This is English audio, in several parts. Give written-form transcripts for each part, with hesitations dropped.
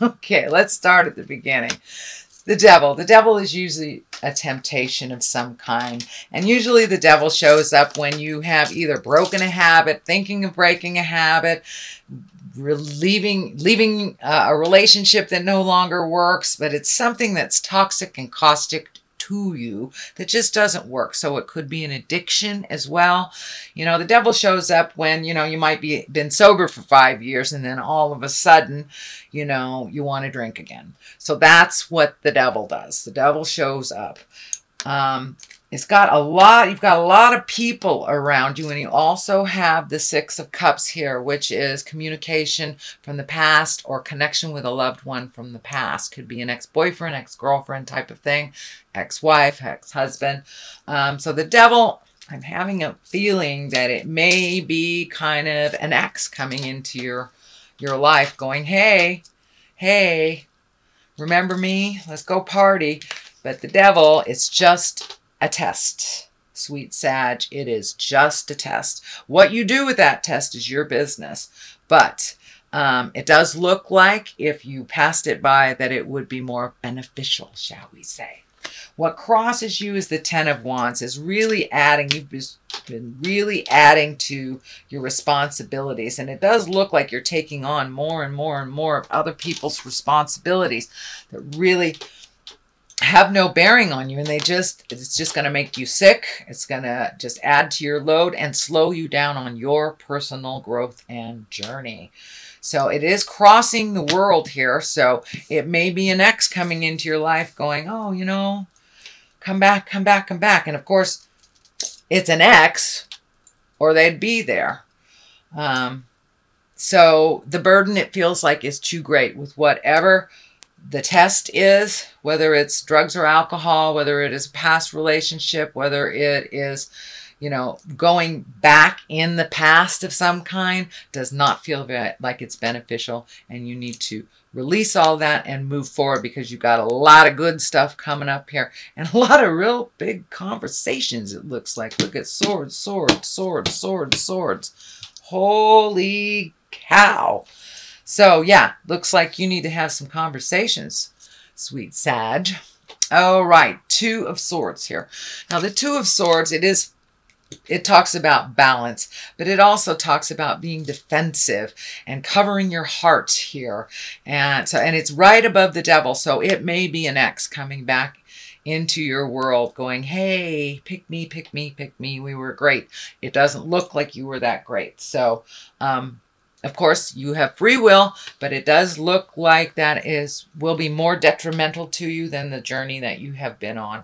Okay, let's start at the beginning. The devil. The devil is usually a temptation of some kind. And usually the devil shows up when you have either broken a habit, thinking of breaking a habit, leaving a relationship that no longer works, but it's something that's toxic and caustic to you that just doesn't work. So it could be an addiction as well. You know, the devil shows up when, you know, you might be been sober for 5 years and then all of a sudden, you know, you want to drink again. So that's what the devil does. The devil shows up. You've got a lot of people around you, and you also have the Six of Cups here, which is communication from the past or connection with a loved one from the past. Could be an ex-boyfriend, ex-girlfriend type of thing, ex-wife, ex-husband. So the devil, I'm having a feeling that it may be kind of an ex coming into your life going, hey, remember me? Let's go party. But the devil, it's just a test, sweet Sag. It is just a test. What you do with that test is your business. But it does look like if you passed it by that it would be more beneficial, shall we say. What crosses you is the Ten of Wands, is really adding, you've been really adding to your responsibilities. And it does look like you're taking on more and more and more of other people's responsibilities that really have no bearing on you, and it's just going to make you sick. It's going to just add to your load and slow you down on your personal growth and journey. So it is crossing the world here. So it may be an ex coming into your life going, oh, you know, come back, come back, come back. And of course, it's an ex or they'd be there. So the burden, it feels like, is too great with whatever the test is, whether it's drugs or alcohol, whether it is a past relationship, whether it is, you know, going back in the past of some kind, does not feel like it's beneficial. And you need to release all that and move forward, because you've got a lot of good stuff coming up here and a lot of real big conversations, it looks like. Look at swords, swords, swords, swords, swords. Holy cow. So yeah, looks like you need to have some conversations, sweet Sag. All right, Two of Swords here. Now the Two of Swords, it talks about balance, but it also talks about being defensive and covering your heart here. And it's right above the devil. So it may be an ex coming back into your world going, hey, pick me, pick me, pick me. We were great. It doesn't look like you were that great. So, of course, you have free will, but it does look like that will be more detrimental to you than the journey that you have been on.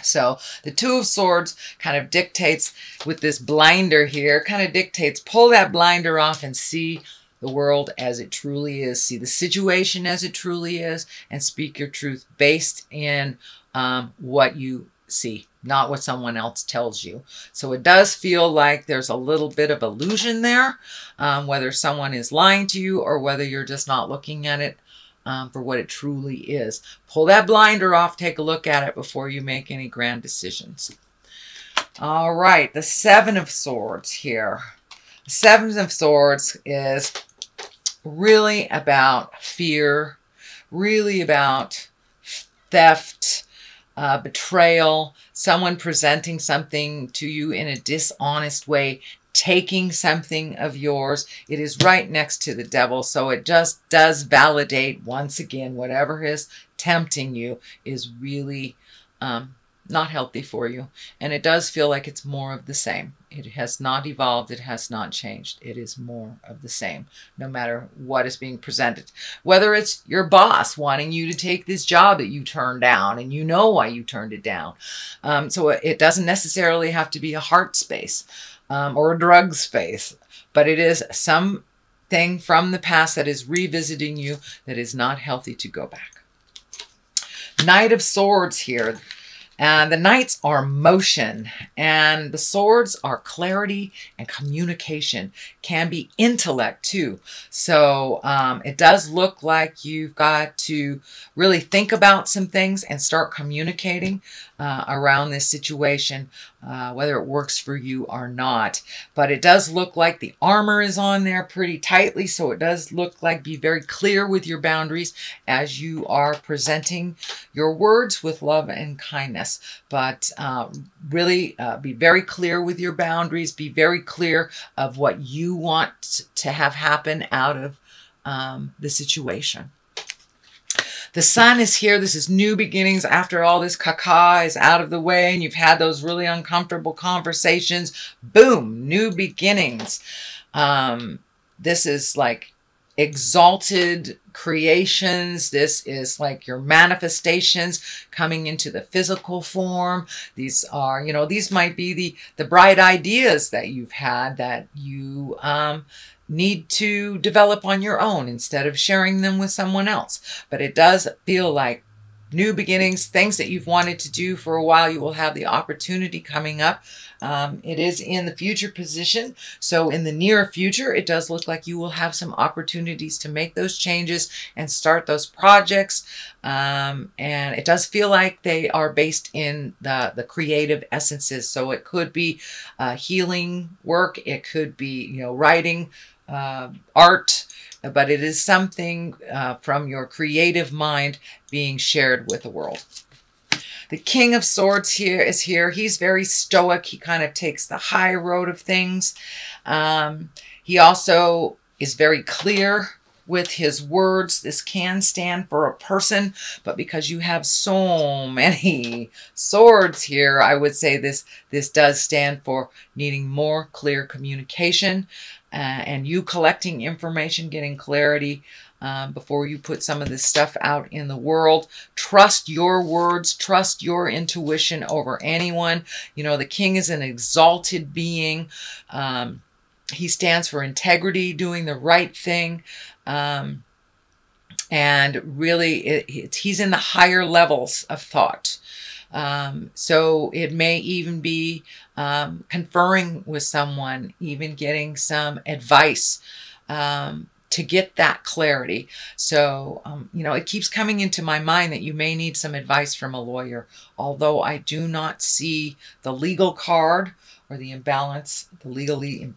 So the Two of Swords kind of dictates, with this blinder here, kind of dictates, pull that blinder off and see the world as it truly is. See the situation as it truly is, and speak your truth based in what you see, not what someone else tells you. So it does feel like there's a little bit of illusion there, whether someone is lying to you or whether you're just not looking at it for what it truly is. Pull that blinder off, take a look at it before you make any grand decisions. All right, the Seven of Swords here. The Seven of Swords is really about fear, really about theft, betrayal, someone presenting something to you in a dishonest way, taking something of yours. It is right next to the devil, so it just does validate, once again, whatever is tempting you is really not healthy for you. And it does feel like it's more of the same. It has not evolved. It has not changed. It is more of the same, no matter what is being presented. Whether it's your boss wanting you to take this job that you turned down and you know why you turned it down. So it doesn't necessarily have to be a heart space or a drug space, but it is something from the past that is revisiting you that is not healthy to go back. Knight of Swords here. And the knights are motion, and the swords are clarity and communication. Can be intellect too. So it does look like you've got to really think about some things and start communicating around this situation, whether it works for you or not. But it does look like the armor is on there pretty tightly, so it does look like be very clear with your boundaries as you are presenting your words with love and kindness. But really be very clear with your boundaries. Be very clear of what you want to have happen out of the situation. The sun is here. This is new beginnings after all this caca is out of the way and you've had those really uncomfortable conversations. Boom, new beginnings. This is like exalted creations. This is like your manifestations coming into the physical form. These are, you know, these might be the bright ideas that you've had that you need to develop on your own instead of sharing them with someone else. But it does feel like new beginnings, things that you've wanted to do for a while. You will have the opportunity coming up. It is in the future position. So in the near future, it does look like you will have some opportunities to make those changes and start those projects. And it does feel like they are based in the creative essences. So it could be healing work. It could be, you know, writing, art, but it is something from your creative mind being shared with the world. The King of Swords here is here. He's very stoic. He kind of takes the high road of things. He also is very clear with his words. This can stand for a person, but because you have so many swords here, I would say this does stand for needing more clear communication and you collecting information, getting clarity before you put some of this stuff out in the world. Trust your words, trust your intuition over anyone. You know, the king is an exalted being. He stands for integrity, doing the right thing. And really, he's in the higher levels of thought. So it may even be conferring with someone, even getting some advice to get that clarity. So, you know, it keeps coming into my mind that you may need some advice from a lawyer, although I do not see the legal card or the imbalance, the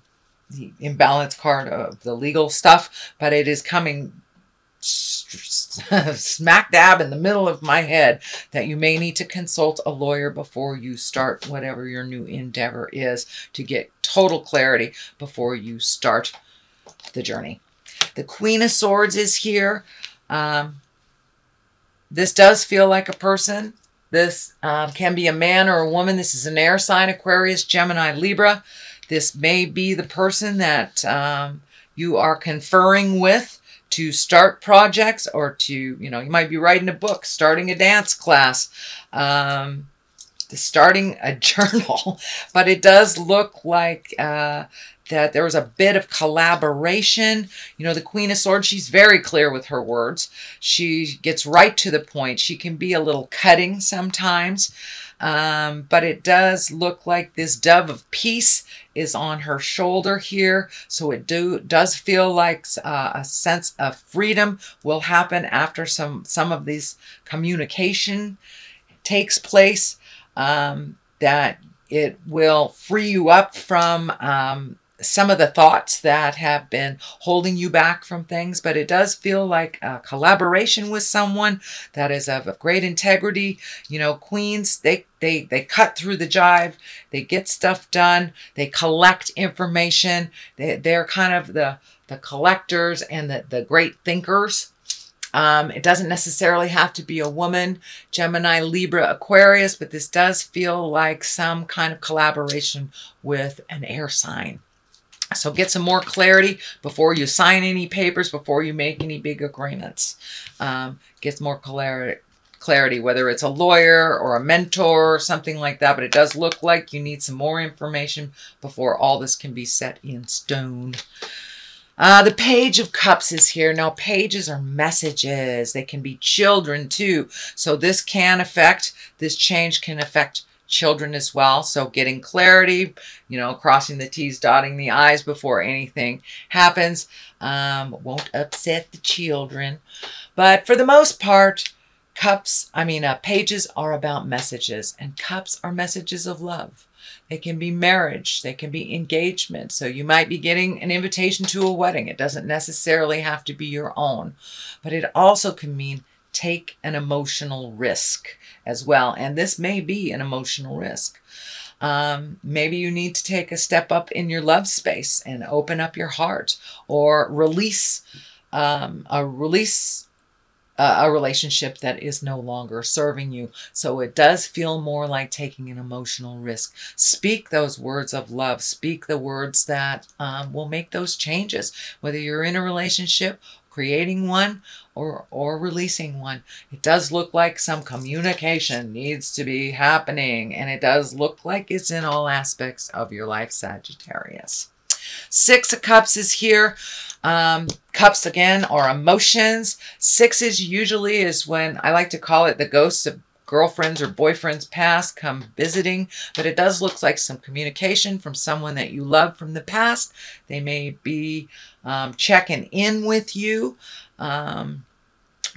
imbalance card of the legal stuff, but it is coming smack dab in the middle of my head that you may need to consult a lawyer before you start whatever your new endeavor is, to get total clarity before you start the journey. The Queen of Swords is here. This does feel like a person. This can be a man or a woman. This is an air sign: Aquarius, Gemini, Libra. This may be the person that you are conferring with to start projects, or to, you know, you might be writing a book, starting a dance class, starting a journal. But it does look like that there was a bit of collaboration. You know, the Queen of Swords, she's very clear with her words. She gets right to the point. She can be a little cutting sometimes. But it does look like this dove of peace is on her shoulder here. So it does feel like a sense of freedom will happen after some of these communication takes place, that it will free you up from some of the thoughts that have been holding you back from things. But it does feel like a collaboration with someone that is of great integrity. You know, queens, they cut through the jive. They get stuff done. They collect information. They're kind of the collectors and the great thinkers. It doesn't necessarily have to be a woman, Gemini, Libra, Aquarius, but this does feel like some kind of collaboration with an air sign. So get some more clarity before you sign any papers, before you make any big agreements. Get some more clarity, whether it's a lawyer or a mentor or something like that. But it does look like you need some more information before all this can be set in stone. The Page of Cups is here. Now, pages are messages. They can be children too. So this change can affect children as well. So getting clarity, crossing the T's, dotting the I's before anything happens won't upset the children. But for the most part, pages are about messages, and cups are messages of love. They can be marriage. They can be engagement. So you might be getting an invitation to a wedding. It doesn't necessarily have to be your own, but it also can mean take an emotional risk as well. And this may be an emotional risk. Maybe you need to take a step up in your love space and open up your heart, or release a relationship that is no longer serving you. So it does feel more like taking an emotional risk. Speak those words of love. Speak the words that will make those changes, whether you're in a relationship, creating one, or releasing one. It does look like some communication needs to be happening, and it does look like it's in all aspects of your life, Sagittarius. Six of Cups is here. Cups, again, are emotions. Sixes usually is when, I like to call it, the ghosts of girlfriends or boyfriends past come visiting. But it does look like some communication from someone that you love from the past. They may be checking in with you.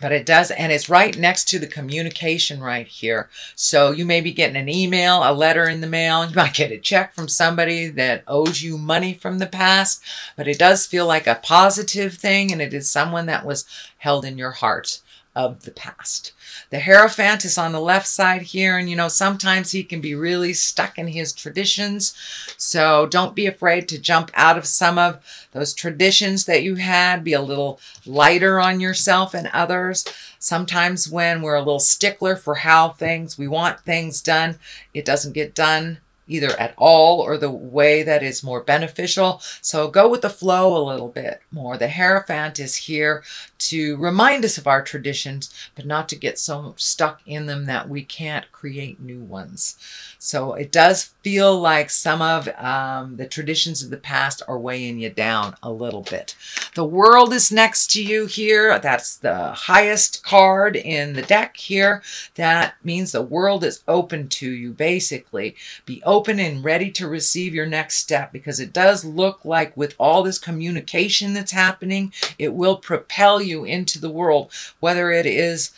But it does, and it's right next to the communication right here. So you may be getting an email, a letter in the mail. You might get a check from somebody that owes you money from the past. But it does feel like a positive thing, and it is someone that was held in your heart of the past. The Hierophant is on the left side here, and sometimes he can be really stuck in his traditions. So don't be afraid to jump out of some of those traditions that you had. Be a little lighter on yourself and others. Sometimes when we're a little stickler for how we want things done, it doesn't get done either at all or the way that is more beneficial. So go with the flow a little bit more. The Hierophant is here to remind us of our traditions, but not to get so stuck in them that we can't create new ones. So it does feel like some of the traditions of the past are weighing you down a little bit. The World is next to you here. That's the highest card in the deck here. That means the world is open to you, basically. Be open and ready to receive your next step, because it does look like with all this communication that's happening, it will propel you into the world, whether it is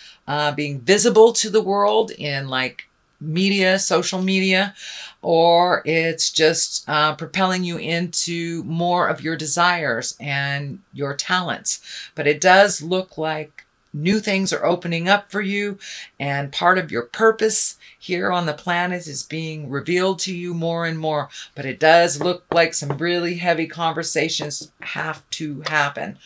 being visible to the world in like media, social media, or it's just propelling you into more of your desires and your talents. But it does look like new things are opening up for you, and part of your purpose here on the planet is being revealed to you more and more. But it does look like some really heavy conversations have to happen.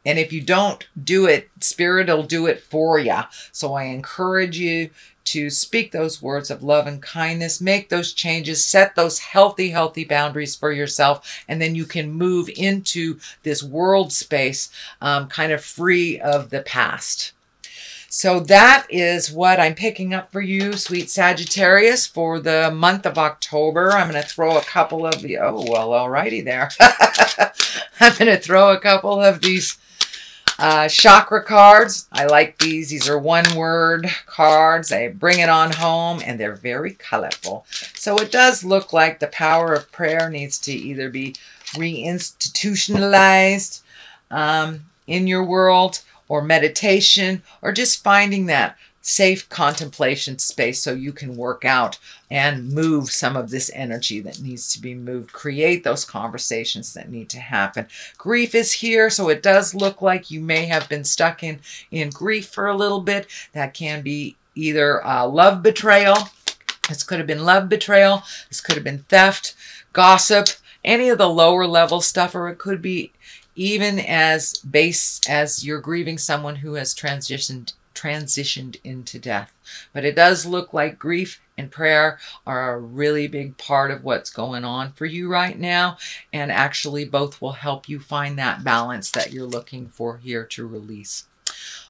And if you don't do it, Spirit will do it for you. So I encourage you to speak those words of love and kindness, make those changes, set those healthy boundaries for yourself, and then you can move into this world space kind of free of the past. So that is what I'm picking up for you, sweet Sagittarius, for the month of October. I'm going to throw a couple of the, alrighty there. I'm going to throw a couple of these chakra cards. I like these. These are one-word cards. They bring it on home, and they're very colorful. So it does look like the power of prayer needs to either be reinstitutionalized in your world, or meditation, or just finding that safe contemplation space so you can work out and move some of this energy that needs to be moved. Create those conversations that need to happen. Grief is here, so it does look like you may have been stuck in grief for a little bit. That can be either love betrayal. This could have been love betrayal. This could have been theft, gossip, any of the lower level stuff, or it could be even as base as you're grieving someone who has transitioned into death. But it does look like grief and prayer are a really big part of what's going on for you right now. And actually both will help you find that balance that you're looking for here to release.